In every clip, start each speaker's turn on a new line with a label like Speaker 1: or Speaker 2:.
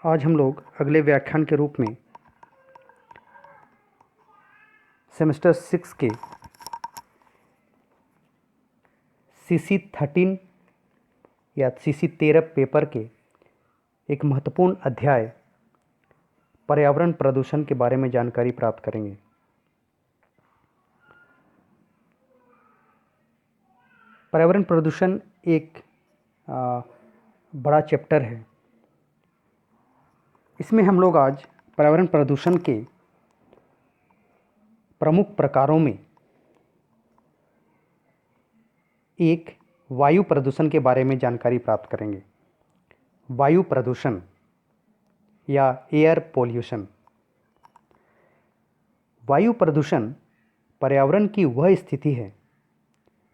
Speaker 1: आज हम लोग अगले व्याख्यान के रूप में सेमेस्टर 6 के CC13 या CC13 पेपर के एक महत्वपूर्ण अध्याय पर्यावरण प्रदूषण के बारे में जानकारी प्राप्त करेंगे। पर्यावरण प्रदूषण एक बड़ा चैप्टर है। इसमें हम लोग आज पर्यावरण प्रदूषण के प्रमुख प्रकारों में एक वायु प्रदूषण के बारे में जानकारी प्राप्त करेंगे। वायु प्रदूषण या एयर पोल्यूशन। वायु प्रदूषण पर्यावरण की वह स्थिति है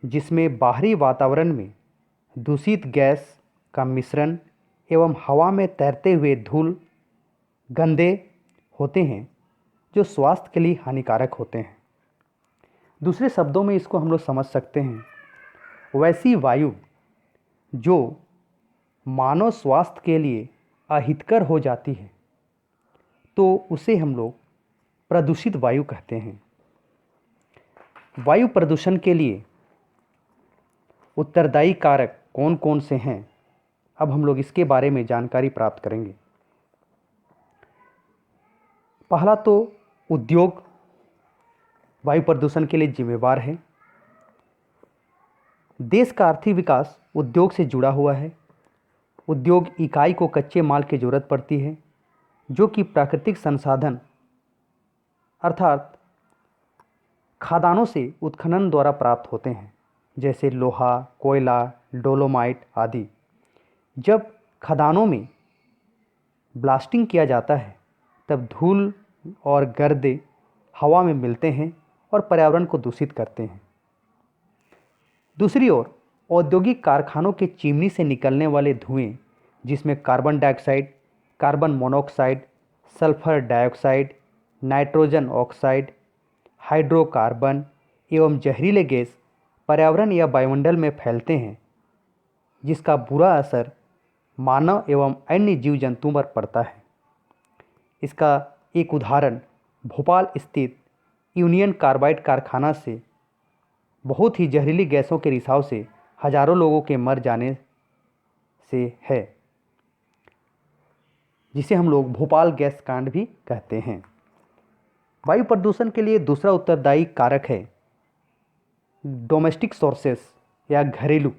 Speaker 1: जिसमें बाहरी वातावरण में दूषित गैस का मिश्रण एवं हवा में तैरते हुए धूल गंदे होते हैं जो स्वास्थ्य के लिए हानिकारक होते हैं। दूसरे शब्दों में इसको हम लोग समझ सकते हैं वैसी वायु जो मानव स्वास्थ्य के लिए अहितकर हो जाती है तो उसे हम लोग प्रदूषित वायु कहते हैं। वायु प्रदूषण के लिए उत्तरदायी कारक कौन कौन से हैं, अब हम लोग इसके बारे में जानकारी प्राप्त करेंगे। पहला तो उद्योग वायु प्रदूषण के लिए जिम्मेवार है। देश का आर्थिक विकास उद्योग से जुड़ा हुआ है। उद्योग इकाई को कच्चे माल की जरूरत पड़ती है जो कि प्राकृतिक संसाधन अर्थात खदानों से उत्खनन द्वारा प्राप्त होते हैं, जैसे लोहा, कोयला, डोलोमाइट आदि। जब खदानों में ब्लास्टिंग किया जाता है तब धूल और गर्दे हवा में मिलते हैं और पर्यावरण को दूषित करते हैं। दूसरी ओर औद्योगिक कारखानों के चिमनी से निकलने वाले धुएं, जिसमें carbon dioxide, carbon monoxide, sulphur dioxide, nitrogen oxide, hydrocarbon एवं जहरीले गैस पर्यावरण या वायुमंडल में फैलते हैं, जिसका बुरा असर मानव एवं अन्य जीव जंतुओं पर पड़ता है। इसका एक उदाहरण भोपाल स्थित यूनियन कार्बाइड कारखाना से बहुत ही जहरीली गैसों के रिसाव से हजारों लोगों के मर जाने से है, जिसे हम लोग भोपाल गैस कांड भी कहते हैं। वायु प्रदूषण के लिए दूसरा उत्तरदायी कारक है डोमेस्टिक सोर्सेस या घरेलू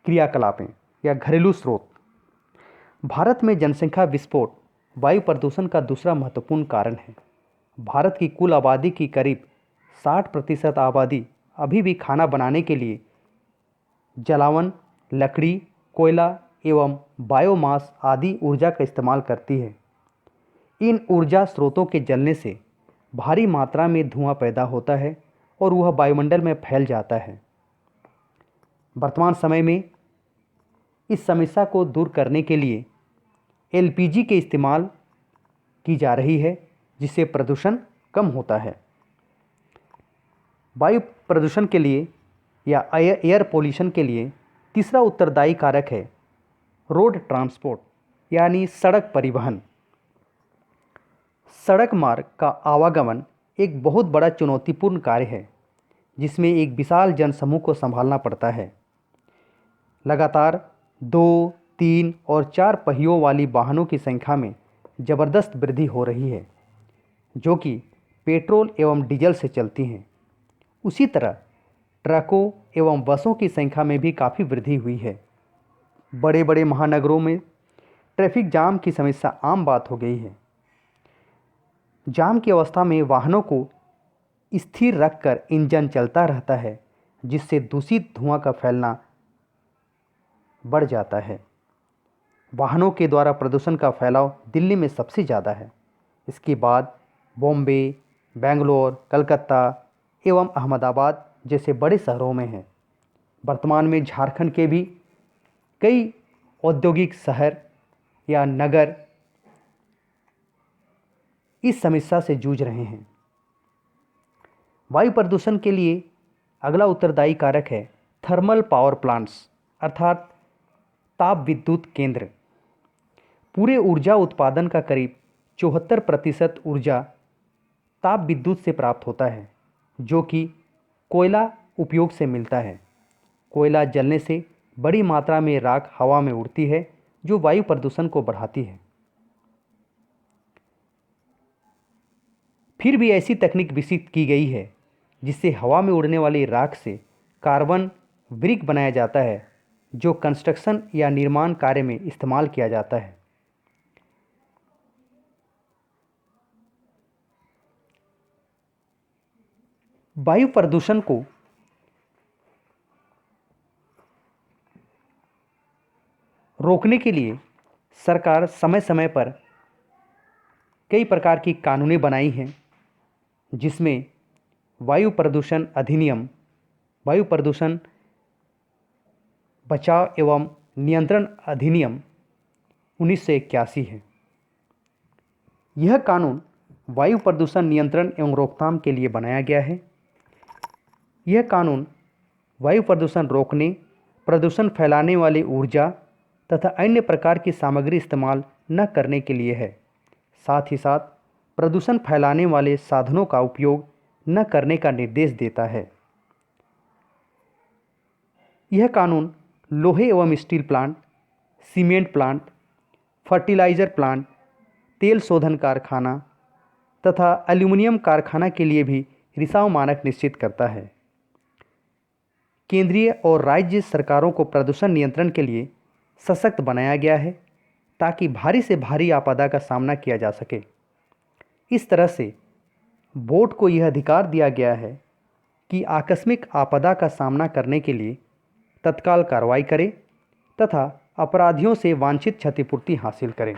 Speaker 1: क्रियाकलापें या घरेलू स्रोत। भारत में जनसंख्या विस्फोट वायु प्रदूषण का दूसरा महत्वपूर्ण कारण है। भारत की कुल आबादी की करीब 60% आबादी अभी भी खाना बनाने के लिए जलावन, लकड़ी, कोयला एवं बायोमास आदि ऊर्जा का इस्तेमाल करती है। इन ऊर्जा स्रोतों के जलने से भारी मात्रा में धुआं पैदा होता है और वह वायुमंडल में फैल जाता है। वर्तमान समय में इस समस्या को दूर करने के लिए LPG के इस्तेमाल की जा रही है, जिससे प्रदूषण कम होता है। वायु प्रदूषण के लिए या एयर पोल्यूशन के लिए तीसरा उत्तरदायी कारक है रोड ट्रांसपोर्ट यानी सड़क परिवहन। सड़क मार्ग का आवागमन एक बहुत बड़ा चुनौतीपूर्ण कार्य है जिसमें एक विशाल जनसमूह को संभालना पड़ता है। लगातार 2, 3 और 4 पहियों वाली वाहनों की संख्या में ज़बरदस्त वृद्धि हो रही है जो कि पेट्रोल एवं डीजल से चलती हैं। उसी तरह ट्रकों एवं बसों की संख्या में भी काफ़ी वृद्धि हुई है। बड़े बड़े महानगरों में ट्रैफिक जाम की समस्या आम बात हो गई है। जाम की अवस्था में वाहनों को स्थिर रखकर इंजन चलता रहता है, जिससे दूषित धुआं का फैलना बढ़ जाता है। वाहनों के द्वारा प्रदूषण का फैलाव दिल्ली में सबसे ज़्यादा है। इसके बाद बॉम्बे, बेंगलोर, कलकत्ता एवं अहमदाबाद जैसे बड़े शहरों में है। वर्तमान में झारखंड के भी कई औद्योगिक शहर या नगर इस समस्या से जूझ रहे हैं। वायु प्रदूषण के लिए अगला उत्तरदायी कारक है थर्मल पावर प्लांट्स अर्थात ताप विद्युत केंद्र। पूरे ऊर्जा उत्पादन का करीब 74% ऊर्जा ताप विद्युत से प्राप्त होता है, जो कि कोयला उपयोग से मिलता है। कोयला जलने से बड़ी मात्रा में राख हवा में उड़ती है, जो वायु प्रदूषण को बढ़ाती है। फिर भी ऐसी तकनीक विकसित की गई है जिससे हवा में उड़ने वाली राख से कार्बन ब्रिक बनाया जाता है, जो कंस्ट्रक्शन या निर्माण कार्य में इस्तेमाल किया जाता है। वायु प्रदूषण को रोकने के लिए सरकार समय समय पर कई प्रकार की कानूनें बनाई हैं, जिसमें वायु प्रदूषण अधिनियम, वायु प्रदूषण बचाव एवं नियंत्रण अधिनियम 1981 है। यह कानून वायु प्रदूषण नियंत्रण एवं रोकथाम के लिए बनाया गया है। यह कानून वायु प्रदूषण रोकने, प्रदूषण फैलाने वाली ऊर्जा तथा अन्य प्रकार की सामग्री इस्तेमाल न करने के लिए है। साथ ही साथ प्रदूषण फैलाने वाले साधनों का उपयोग न करने का निर्देश देता है। यह कानून लोहे एवं steel plant, cement plant, fertiliser plant, तेल शोधन कारखाना तथा एल्यूमिनियम कारखाना के लिए भी रिसाव मानक निश्चित करता है। केंद्रीय और राज्य सरकारों को प्रदूषण नियंत्रण के लिए सशक्त बनाया गया है, ताकि भारी से भारी आपदा का सामना किया जा सके। इस तरह से बोर्ड को यह अधिकार दिया गया है कि आकस्मिक आपदा का सामना करने के लिए तत्काल कार्रवाई करें तथा अपराधियों से वांछित क्षतिपूर्ति हासिल करें।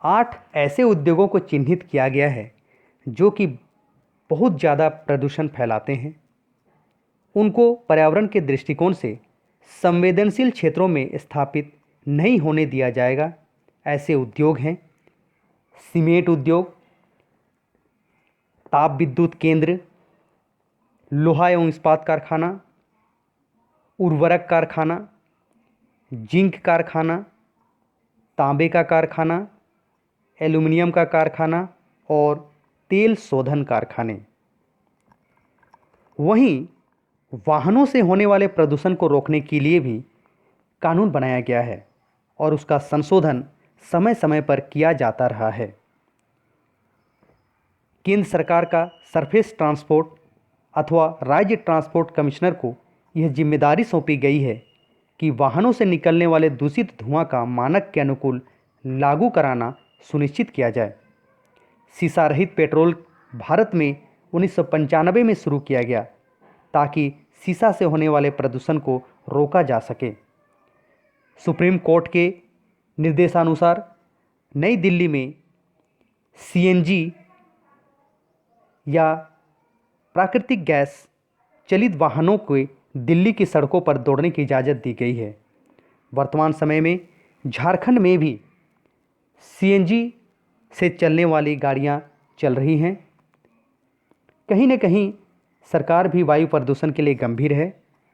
Speaker 1: 8 ऐसे उद्योगों को चिन्हित किया गया है जो कि बहुत ज़्यादा प्रदूषण फैलाते हैं। उनको पर्यावरण के दृष्टिकोण से संवेदनशील क्षेत्रों में स्थापित नहीं होने दिया जाएगा। ऐसे उद्योग हैं सीमेंट उद्योग, ताप विद्युत केंद्र, लोहा एवं इस्पात कारखाना, उर्वरक कारखाना, जिंक कारखाना, तांबे का कारखाना, एल्यूमिनियम का कारखाना और तेल शोधन कारखाने। वहीं वाहनों से होने वाले प्रदूषण को रोकने के लिए भी कानून बनाया गया है और उसका संशोधन समय समय पर किया जाता रहा है। केंद्र सरकार का सरफेस ट्रांसपोर्ट अथवा राज्य ट्रांसपोर्ट कमिश्नर को यह जिम्मेदारी सौंपी गई है कि वाहनों से निकलने वाले दूषित धुआं का मानक के अनुकूल लागू कराना सुनिश्चित किया जाए। शीशा रहित पेट्रोल भारत में 1995 में शुरू किया गया, ताकि शीशा से होने वाले प्रदूषण को रोका जा सके। सुप्रीम कोर्ट के निर्देशानुसार नई दिल्ली में सीएनजी या प्राकृतिक गैस चलित वाहनों को दिल्ली की सड़कों पर दौड़ने की इजाज़त दी गई है। वर्तमान समय में झारखंड में भी सीएनजी से चलने वाली गाड़ियां चल रही हैं। कहीं न कहीं सरकार भी वायु प्रदूषण के लिए गंभीर है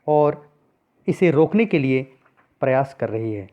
Speaker 1: और इसे रोकने के लिए प्रयास कर रही है।